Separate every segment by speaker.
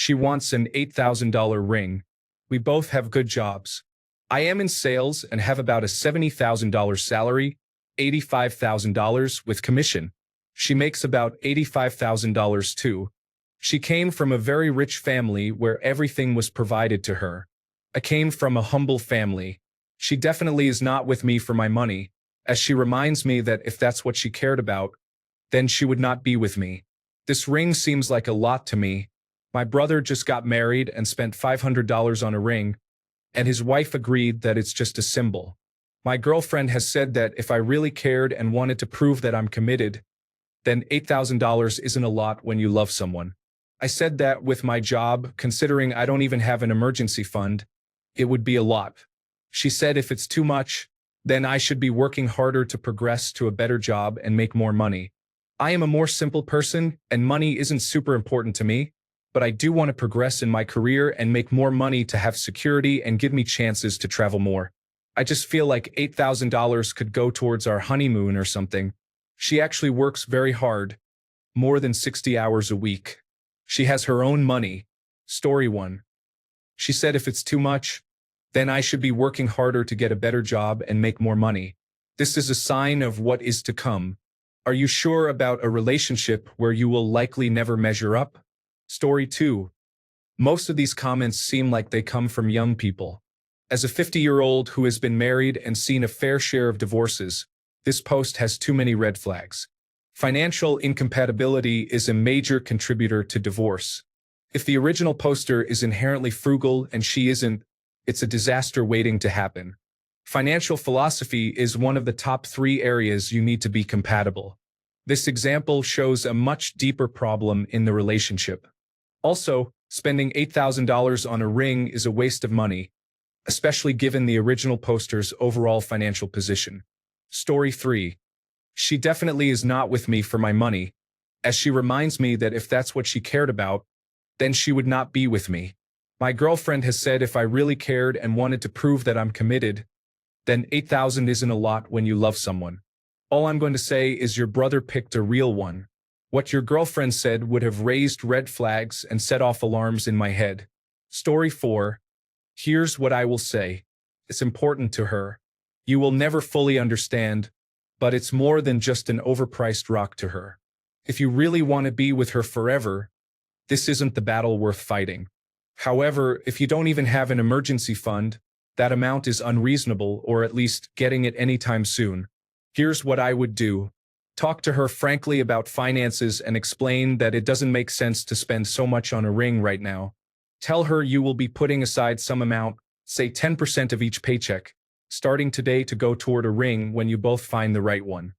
Speaker 1: She wants an $8,000 ring. We both have good jobs. I am in sales and have about a $70,000 salary, $85,000 with commission. She makes about $85,000 too. She came from a very rich family where everything was provided to her. I came from a humble family. She definitely is not with me for my money, as she reminds me that if that's what she cared about, then she would not be with me. This ring seems like a lot to me. My brother just got married and spent $500 on a ring, and his wife agreed that it's just a symbol. My girlfriend has said that if I really cared and wanted to prove that I'm committed, then $8,000 isn't a lot when you love someone. I said that with my job, considering I don't even have an emergency fund, it would be a lot. She said if it's too much, then I should be working harder to progress to a better job and make more money. I am a more simple person, and money isn't super important to me, but I do want to progress in my career and make more money to have security and give me chances to travel more. I just feel like $8,000 could go towards our honeymoon or something. She actually works very hard, more than 60 hours a week. She has her own money. Story 1. She said if it's too much, then I should be working harder to get a better job and make more money. This is a sign of what is to come. Are you sure about a relationship where you will likely never measure up? Story 2. Most of these comments seem like they come from young people. As a 50-year-old who has been married and seen a fair share of divorces, this post has too many red flags. Financial incompatibility is a major contributor to divorce. If the original poster is inherently frugal and she isn't, it's a disaster waiting to happen. Financial philosophy is one of the top 3 areas you need to be compatible. This example shows a much deeper problem in the relationship. Also, spending $8,000 on a ring is a waste of money, especially given the original poster's overall financial position. Story 3. She definitely is not with me for my money, as she reminds me that if that's what she cared about, then she would not be with me. My girlfriend has said if I really cared and wanted to prove that I'm committed, then $8,000 isn't a lot when you love someone. All I'm going to say is your brother picked a real one. What your girlfriend said would have raised red flags and set off alarms in my head. Story 4. Here's what I will say. It's important to her. You will never fully understand, but it's more than just an overpriced rock to her. If you really want to be with her forever, this isn't the battle worth fighting. However, if you don't even have an emergency fund, that amount is unreasonable, or at least getting it anytime soon. Here's what I would do. Talk to her frankly about finances and explain that it doesn't make sense to spend so much on a ring right now. Tell her you will be putting aside some amount, say 10% of each paycheck, starting today to go toward a ring when you both find the right one.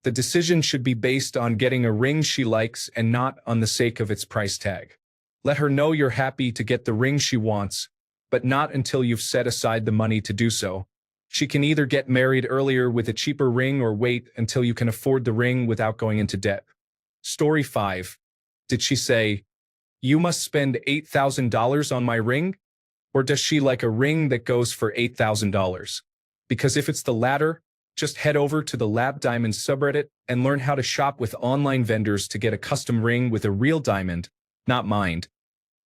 Speaker 1: The decision should be based on getting a ring she likes and not on the sake of its price tag. Let her know you're happy to get the ring she wants, but not until you've set aside the money to do so. She can either get married earlier with a cheaper ring or wait until you can afford the ring without going into debt. Story 5. Did she say, "You must spend $8,000 on my ring"? Or does she like a ring that goes for $8,000? Because if it's the latter, just head over to the Lab Diamonds subreddit and learn how to shop with online vendors to get a custom ring with a real diamond, not mined,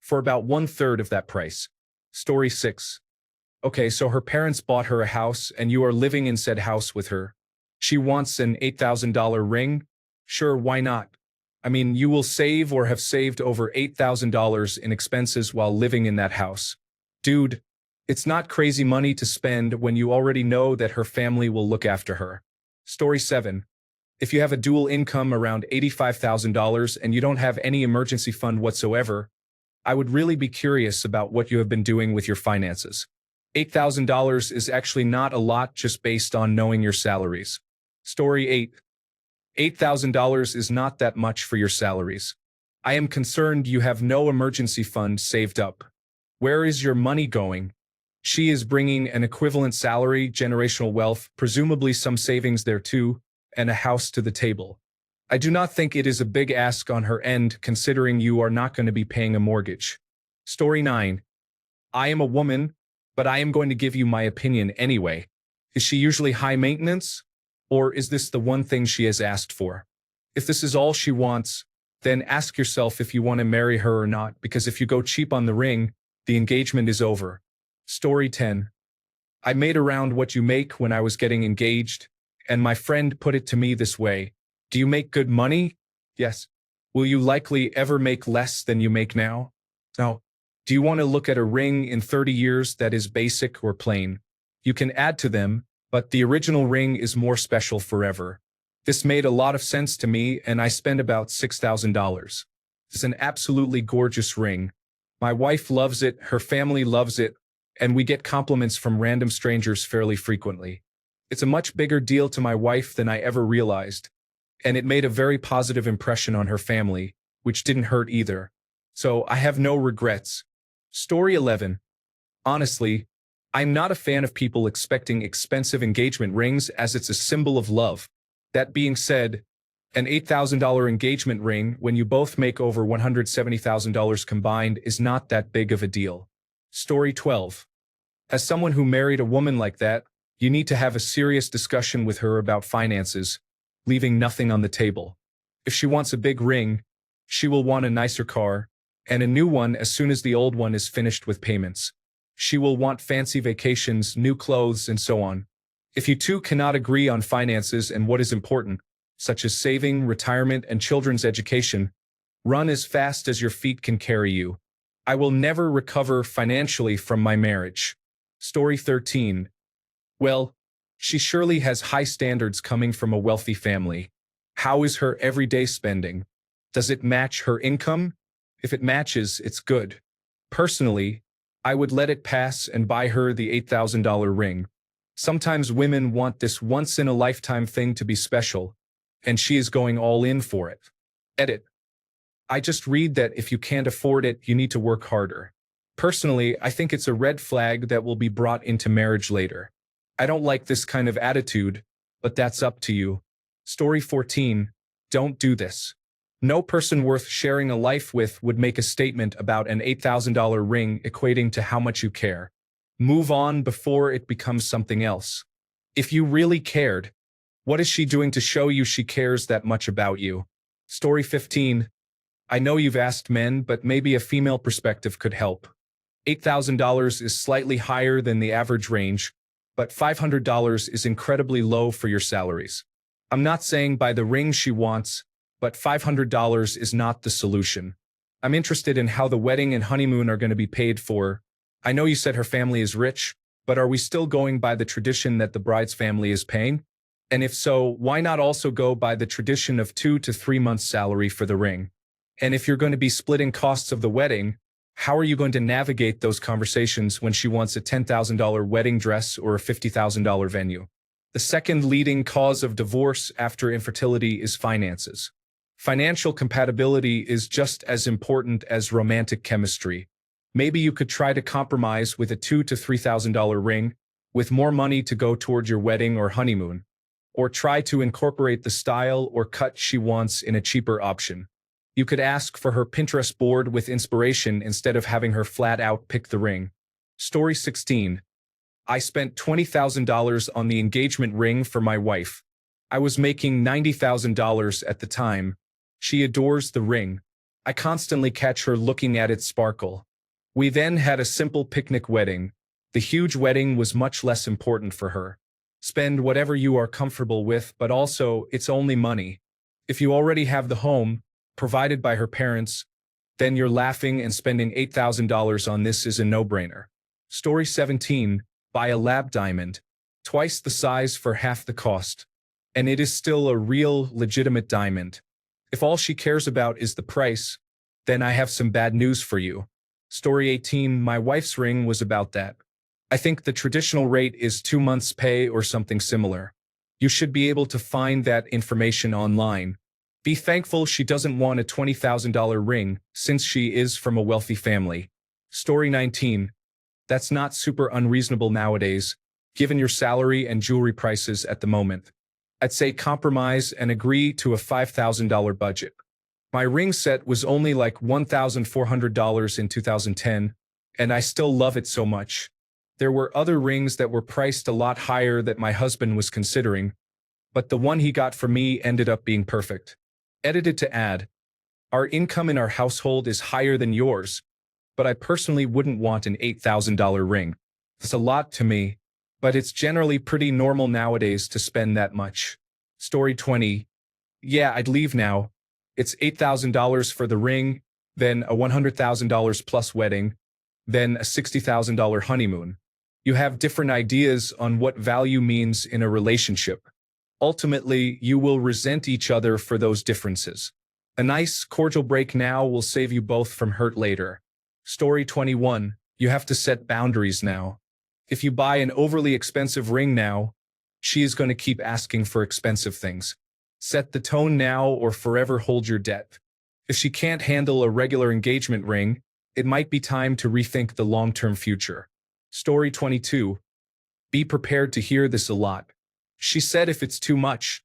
Speaker 1: for about 1/3 of that price. Story 6. Okay, so her parents bought her a house and you are living in said house with her. She wants an $8,000 ring? Sure, why not? I mean, you will save or have saved over $8,000 in expenses while living in that house. Dude, it's not crazy money to spend when you already know that her family will look after her. Story 7. If you have a dual income around $85,000 and you don't have any emergency fund whatsoever, I would really be curious about what you have been doing with your finances. $8,000 is actually not a lot just based on knowing your salaries. Story 8. $8,000 is not that much for your salaries. I am concerned you have no emergency fund saved up. Where is your money going? She is bringing an equivalent salary, generational wealth, presumably some savings there too, and a house to the table. I do not think it is a big ask on her end considering you are not going to be paying a mortgage. Story 9. I am a woman, but I am going to give you my opinion anyway. Is she usually high maintenance? Or is this the one thing she has asked for? If this is all she wants, then ask yourself if you want to marry her or not, because if you go cheap on the ring, the engagement is over. Story 10. I made around what you make when I was getting engaged, and my friend put it to me this way. Do you make good money? Yes. Will you likely ever make less than you make now? No. Do you want to look at a ring in 30 years that is basic or plain? You can add to them, but the original ring is more special forever. This made a lot of sense to me, and I spent about $6,000. It's an absolutely gorgeous ring. My wife loves it, her family loves it, and we get compliments from random strangers fairly frequently. It's a much bigger deal to my wife than I ever realized, and it made a very positive impression on her family, which didn't hurt either. So I have no regrets. Story 11. Honestly, I'm not a fan of people expecting expensive engagement rings as it's a symbol of love. That being said, an $8,000 engagement ring when you both make over $170,000 combined is not that big of a deal. Story 12. As someone who married a woman like that, you need to have a serious discussion with her about finances, leaving nothing on the table. If she wants a big ring, she will want a nicer car, and a new one as soon as the old one is finished with payments. She will want fancy vacations, new clothes, and so on. If you two cannot agree on finances and what is important, such as saving, retirement, and children's education, run as fast as your feet can carry you. I will never recover financially from my marriage. Story 13. Well, she surely has high standards coming from a wealthy family. How is her everyday spending? Does it match her income? If it matches, it's good. Personally, I would let it pass and buy her the $8,000 ring. Sometimes women want this once-in-a-lifetime thing to be special, and she is going all in for it. Edit. I just read that if you can't afford it, you need to work harder. Personally, I think it's a red flag that will be brought into marriage later. I don't like this kind of attitude, but that's up to you. Story 14. Don't do this. No person worth sharing a life with would make a statement about an $8,000 ring equating to how much you care. Move on before it becomes something else. If you really cared, what is she doing to show you she cares that much about you? Story 15. I know you've asked men, but maybe a female perspective could help. $8,000 is slightly higher than the average range, but $500 is incredibly low for your salaries. I'm not saying buy the ring she wants, but $500 is not the solution. I'm interested in how the wedding and honeymoon are going to be paid for. I know you said her family is rich, but are we still going by the tradition that the bride's family is paying? And if so, why not also go by the tradition of 2 to 3 months' salary for the ring? And if you're going to be splitting costs of the wedding, how are you going to navigate those conversations when she wants a $10,000 wedding dress or a $50,000 venue? The second leading cause of divorce after infertility is finances. Financial compatibility is just as important as romantic chemistry. Maybe you could try to compromise with a $2,000 to $3,000 ring, with more money to go toward your wedding or honeymoon. Or try to incorporate the style or cut she wants in a cheaper option. You could ask for her Pinterest board with inspiration instead of having her flat out pick the ring. Story 16. I spent $20,000 on the engagement ring for my wife. I was making $90,000 at the time. She adores the ring. I constantly catch her looking at it sparkle. We then had a simple picnic wedding. The huge wedding was much less important for her. Spend whatever you are comfortable with, but also, it's only money. If you already have the home, provided by her parents, then you're laughing, and spending $8,000 on this is a no-brainer. Story 17. Buy a lab diamond. Twice the size for half the cost. And it is still a real, legitimate diamond. If all she cares about is the price, then I have some bad news for you. Story 18. My wife's ring was about that. I think the traditional rate is 2 months' pay or something similar. You should be able to find that information online. Be thankful she doesn't want a $20,000 ring, since she is from a wealthy family. Story 19. That's not super unreasonable nowadays, given your salary and jewelry prices at the moment. I'd say compromise and agree to a $5,000 budget. My ring set was only like $1,400 in 2010, and I still love it so much. There were other rings that were priced a lot higher that my husband was considering, but the one he got for me ended up being perfect. Edited to add. Our income in our household is higher than yours, but I personally wouldn't want an $8,000 ring. It's a lot to me, but it's generally pretty normal nowadays to spend that much. Story 20. Yeah, I'd leave now. It's $8,000 for the ring, then a $100,000 plus wedding, then a $60,000 honeymoon. You have different ideas on what value means in a relationship. Ultimately, you will resent each other for those differences. A nice, cordial break now will save you both from hurt later. Story 21. You have to set boundaries now. If you buy an overly expensive ring now, she is going to keep asking for expensive things. Set the tone now or forever hold your debt. If she can't handle a regular engagement ring, it might be time to rethink the long-term future. Story 22. Be prepared to hear this a lot. She said if it's too much,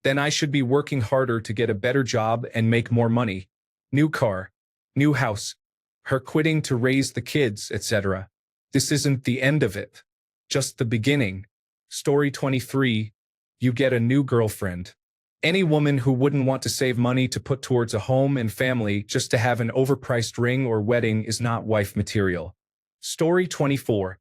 Speaker 1: then I should be working harder to get a better job and make more money. New car, new house, her quitting to raise the kids, etc. This isn't the end of it, just the beginning. Story 23. You get a new girlfriend. Any woman who wouldn't want to save money to put towards a home and family just to have an overpriced ring or wedding is not wife material. Story 24.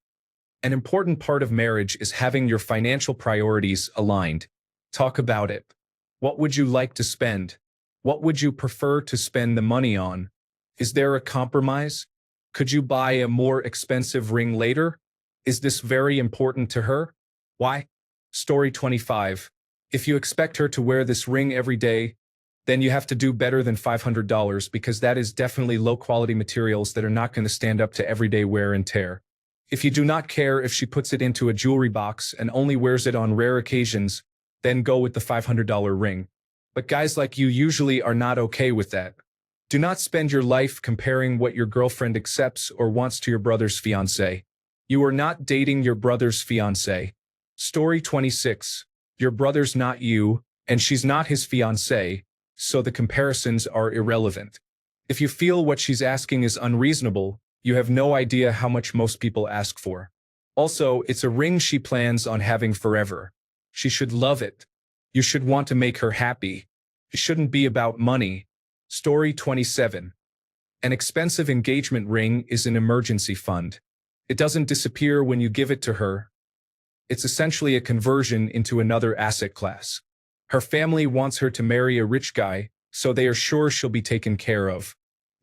Speaker 1: An important part of marriage is having your financial priorities aligned. Talk about it. What would you like to spend? What would you prefer to spend the money on? Is there a compromise? Could you buy a more expensive ring later? Is this very important to her? Why? Story 25. If you expect her to wear this ring every day, then you have to do better than $500 because that is definitely low-quality materials that are not going to stand up to everyday wear and tear. If you do not care if she puts it into a jewelry box and only wears it on rare occasions, then go with the $500 ring. But guys like you usually are not okay with that. Do not spend your life comparing what your girlfriend accepts or wants to your brother's fiancé. You are not dating your brother's fiancé. Story 26. Your brother's not you, and she's not his fiancé, so the comparisons are irrelevant. If you feel what she's asking is unreasonable, you have no idea how much most people ask for. Also, it's a ring she plans on having forever. She should love it. You should want to make her happy. It shouldn't be about money. Story 27. An expensive engagement ring is an emergency fund. It doesn't disappear when you give it to her. It's essentially a conversion into another asset class. Her family wants her to marry a rich guy, so they are sure she'll be taken care of.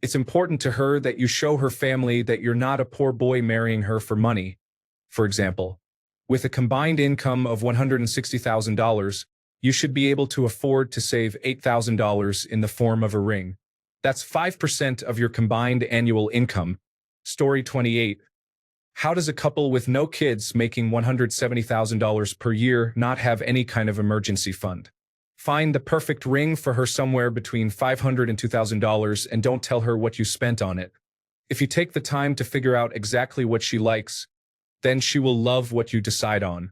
Speaker 1: It's important to her that you show her family that you're not a poor boy marrying her for money. For example, with a combined income of $160,000, you should be able to afford to save $8,000 in the form of a ring. That's 5% of your combined annual income. Story 28. How does a couple with no kids making $170,000 per year not have any kind of emergency fund? Find the perfect ring for her somewhere between $500 and $2,000 and don't tell her what you spent on it. If you take the time to figure out exactly what she likes, then she will love what you decide on.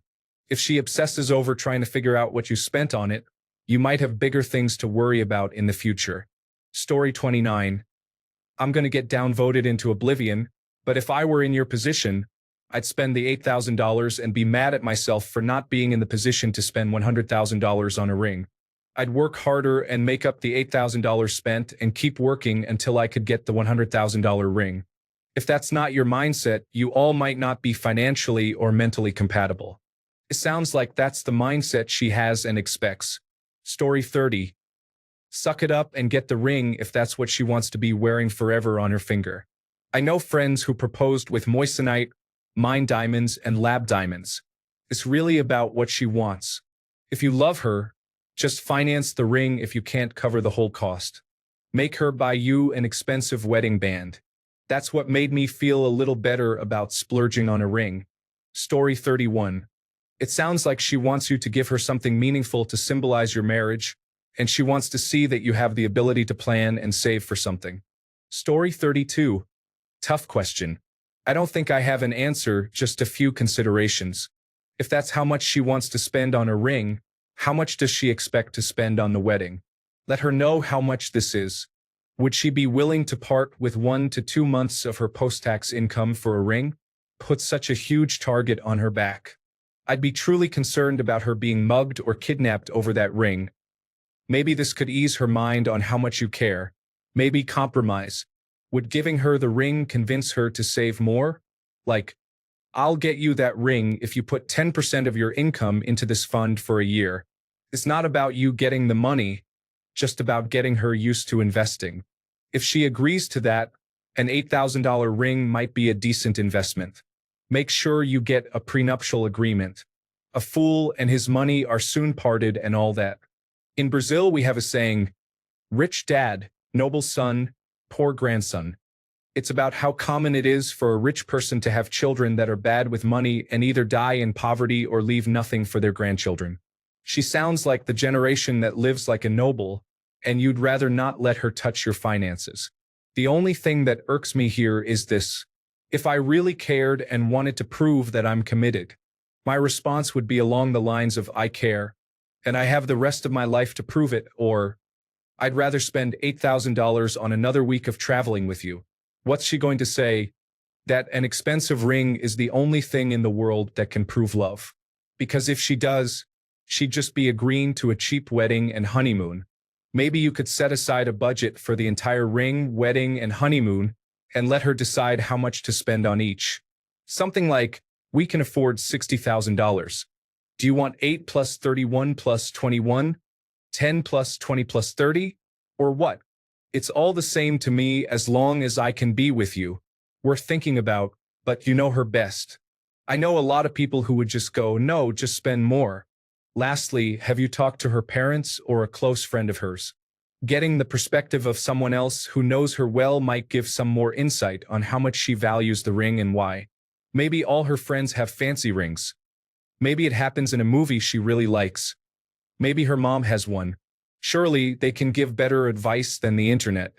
Speaker 1: If she obsesses over trying to figure out what you spent on it, you might have bigger things to worry about in the future. Story 29. I'm going to get downvoted into oblivion, but if I were in your position, I'd spend the $8,000 and be mad at myself for not being in the position to spend $100,000 on a ring. I'd work harder and make up the $8,000 spent and keep working until I could get the $100,000 ring. If that's not your mindset, you all might not be financially or mentally compatible. It sounds like that's the mindset she has and expects. Story 30. Suck it up and get the ring if that's what she wants to be wearing forever on her finger. I know friends who proposed with moissanite, mine diamonds, and lab diamonds. It's really about what she wants. If you love her, just finance the ring if you can't cover the whole cost. Make her buy you an expensive wedding band. That's what made me feel a little better about splurging on a ring. Story 31. It sounds like she wants you to give her something meaningful to symbolize your marriage, and she wants to see that you have the ability to plan and save for something. Story 32. Tough question. I don't think I have an answer, just a few considerations. If that's how much she wants to spend on a ring, how much does she expect to spend on the wedding? Let her know how much this is. Would she be willing to part with 1 to 2 months of her post-tax income for a ring? Put such a huge target on her back. I'd be truly concerned about her being mugged or kidnapped over that ring. Maybe this could ease her mind on how much you care. Maybe compromise. Would giving her the ring convince her to save more? Like, I'll get you that ring if you put 10% of your income into this fund for a year. It's not about you getting the money, just about getting her used to investing. If she agrees to that, an $8,000 ring might be a decent investment. Make sure you get a prenuptial agreement. A fool and his money are soon parted and all that. In Brazil, we have a saying, rich dad, noble son, poor grandson. It's about how common it is for a rich person to have children that are bad with money and either die in poverty or leave nothing for their grandchildren. She sounds like the generation that lives like a noble, and you'd rather not let her touch your finances. The only thing that irks me here is this. If I really cared and wanted to prove that I'm committed, my response would be along the lines of I care, and I have the rest of my life to prove it, or I'd rather spend $8,000 on another week of traveling with you. What's she going to say? That an expensive ring is the only thing in the world that can prove love. Because if she does, she'd just be agreeing to a cheap wedding and honeymoon. Maybe you could set aside a budget for the entire ring, wedding, and honeymoon, and let her decide how much to spend on each. Something like, we can afford $60,000. Do you want 8 plus 31 plus 21? 10 plus 20 plus 30? Or what? It's all the same to me as long as I can be with you. Worth thinking about, but you know her best. I know a lot of people who would just go, no, just spend more. Lastly, have you talked to her parents or a close friend of hers? Getting the perspective of someone else who knows her well might give some more insight on how much she values the ring and why. Maybe all her friends have fancy rings. Maybe it happens in a movie she really likes. Maybe her mom has one. Surely they can give better advice than the internet.